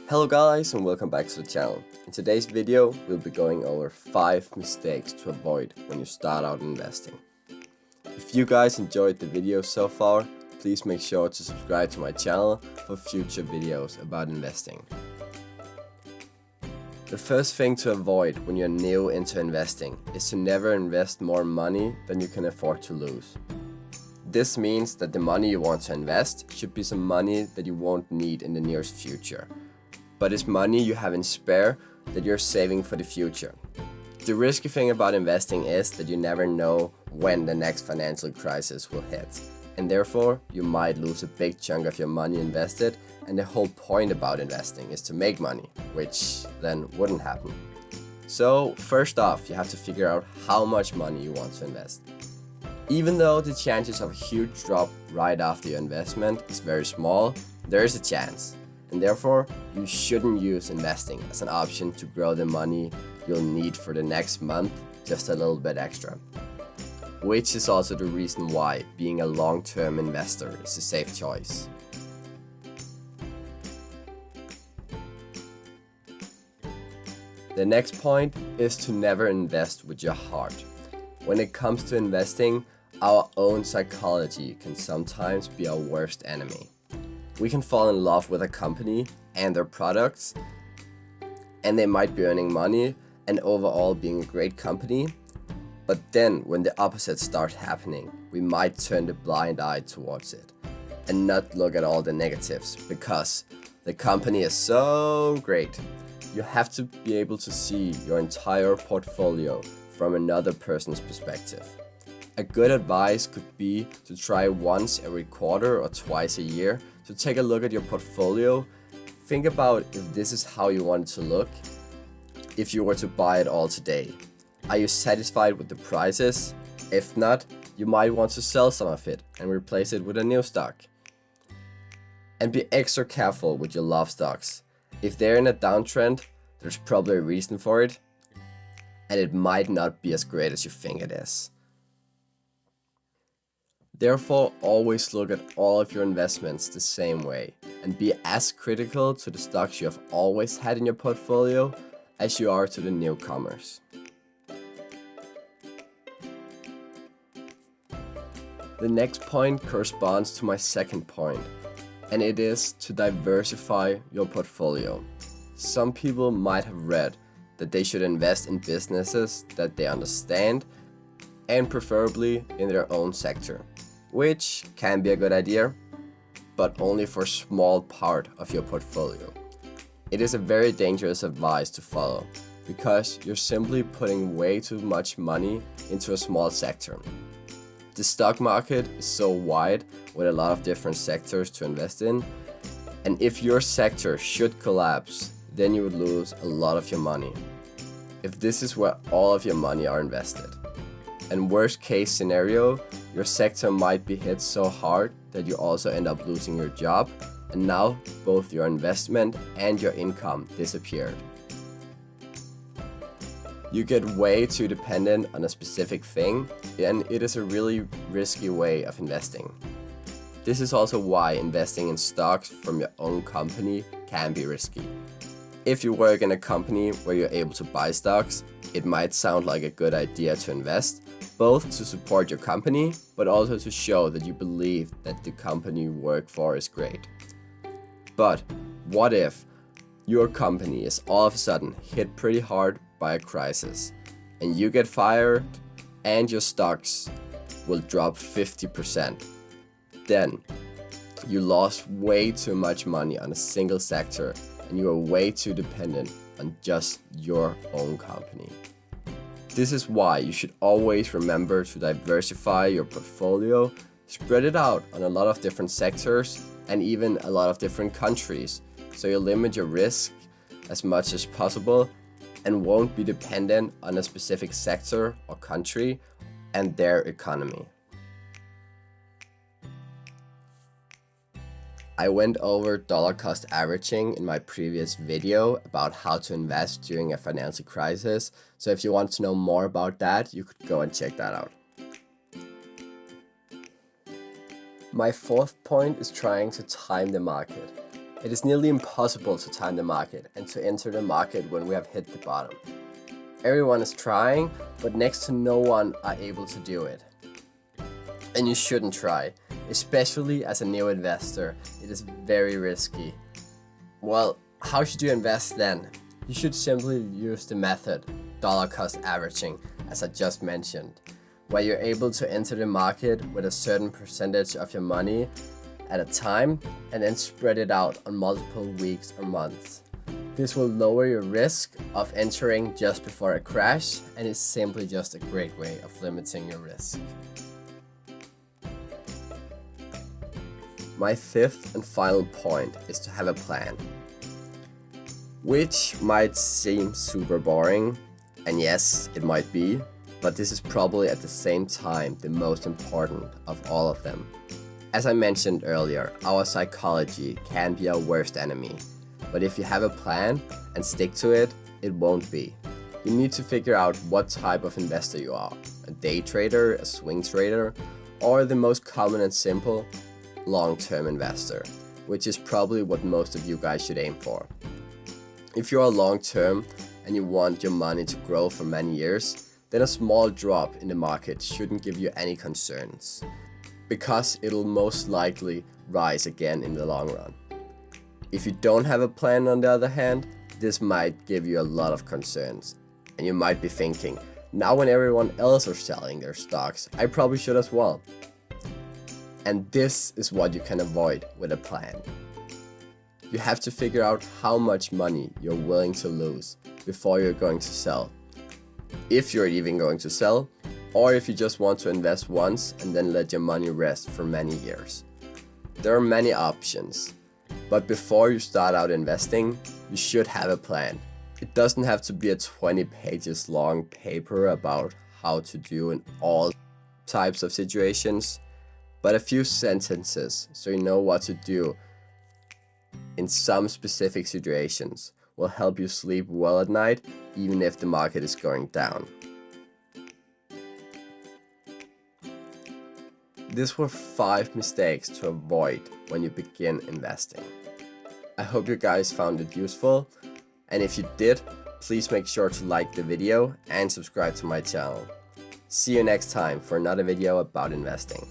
Hello guys and welcome back to the channel. In today's video, we'll be going over 5 mistakes to avoid when you start out investing. If you guys enjoyed the video so far, please make sure to subscribe to my channel for future videos about investing. The first thing to avoid when you're new into investing is to never invest more money than you can afford to lose. This means that the money you want to invest should be some money that you won't need in the nearest future, but it's money you have in spare that you're saving for the future. The risky thing about investing is that you never know when the next financial crisis will hit, and therefore you might lose a big chunk of your money invested, and the whole point about investing is to make money, which then wouldn't happen. So first off, you have to figure out how much money you want to invest. Even though the chances of a huge drop right after your investment is very small, there is a chance, and therefore you shouldn't use investing as an option to grow the money you'll need for the next month just a little bit extra. Which is also the reason why being a long-term investor is a safe choice. The next point is to never invest with your heart. When it comes to investing, our own psychology can sometimes be our worst enemy. We can fall in love with a company and their products, and they might be earning money and overall being a great company, but then when the opposite starts happening, we might turn the blind eye towards it and not look at all the negatives because the company is so great. You have to be able to see your entire portfolio from another person's perspective. A good advice could be to try once every quarter or twice a year to take a look at your portfolio. Think about if this is how you want it to look if you were to buy it all today. Are you satisfied with the prices? If not, you might want to sell some of it and replace it with a new stock. And be extra careful with your love stocks. If they're in a downtrend, there's probably a reason for it, and it might not be as great as you think it is. Therefore, always look at all of your investments the same way and be as critical to the stocks you have always had in your portfolio as you are to the newcomers. The next point corresponds to my second point, and it is to diversify your portfolio. Some people might have read that they should invest in businesses that they understand and preferably in their own sector, which can be a good idea, but only for a small part of your portfolio. It is a very dangerous advice to follow because you're simply putting way too much money into a small sector. The stock market is so wide with a lot of different sectors to invest in, and if your sector should collapse, then you would lose a lot of your money. If this is where all of your money are invested. And worst case scenario, your sector might be hit so hard that you also end up losing your job, and now both your investment and your income disappeared. You get way too dependent on a specific thing, and it is a really risky way of investing. This is also why investing in stocks from your own company can be risky. If you work in a company where you're able to buy stocks, it might sound like a good idea to invest, both to support your company, but also to show that you believe that the company you work for is great. But what if your company is all of a sudden hit pretty hard by a crisis, and you get fired, and your stocks will drop 50%? Then you lost way too much money on a single sector, and you are way too dependent on just your own company. This is why you should always remember to diversify your portfolio, spread it out on a lot of different sectors and even a lot of different countries, so you limit your risk as much as possible and won't be dependent on a specific sector or country and their economy. I went over dollar cost averaging in my previous video about how to invest during a financial crisis, so if you want to know more about that, you could go and check that out. My fourth point is trying to time the market. It is nearly impossible to time the market and to enter the market when we have hit the bottom. Everyone is trying, but next to no one are able to do it. And you shouldn't try, especially as a new investor. It is very risky. Well, how should you invest then? You should simply use the method, dollar cost averaging, as I just mentioned, where you're able to enter the market with a certain percentage of your money at a time and then spread it out on multiple weeks or months. This will lower your risk of entering just before a crash and is simply just a great way of limiting your risk. My fifth and final point is to have a plan, which might seem super boring, and yes, it might be, but this is probably at the same time the most important of all of them. As I mentioned earlier, our psychology can be our worst enemy, but if you have a plan and stick to it, it won't be. You need to figure out what type of investor you are, a day trader, a swing trader, or the most common and simple, long-term investor, which is probably what most of you guys should aim for. If you are long-term and you want your money to grow for many years, then a small drop in the market shouldn't give you any concerns, because it'll most likely rise again in the long run. If you don't have a plan, on the other hand, this might give you a lot of concerns, and you might be thinking, now when everyone else are selling their stocks, I probably should as well. And this is what you can avoid with a plan. You have to figure out how much money you're willing to lose before you're going to sell. If you're even going to sell, or if you just want to invest once and then let your money rest for many years. There are many options, but before you start out investing, you should have a plan. It doesn't have to be a 20 pages long paper about how to do in all types of situations, but a few sentences so you know what to do in some specific situations will help you sleep well at night, even if the market is going down. These were 5 mistakes to avoid when you begin investing. I hope you guys found it useful, and if you did, please make sure to like the video and subscribe to my channel. See you next time for another video about investing.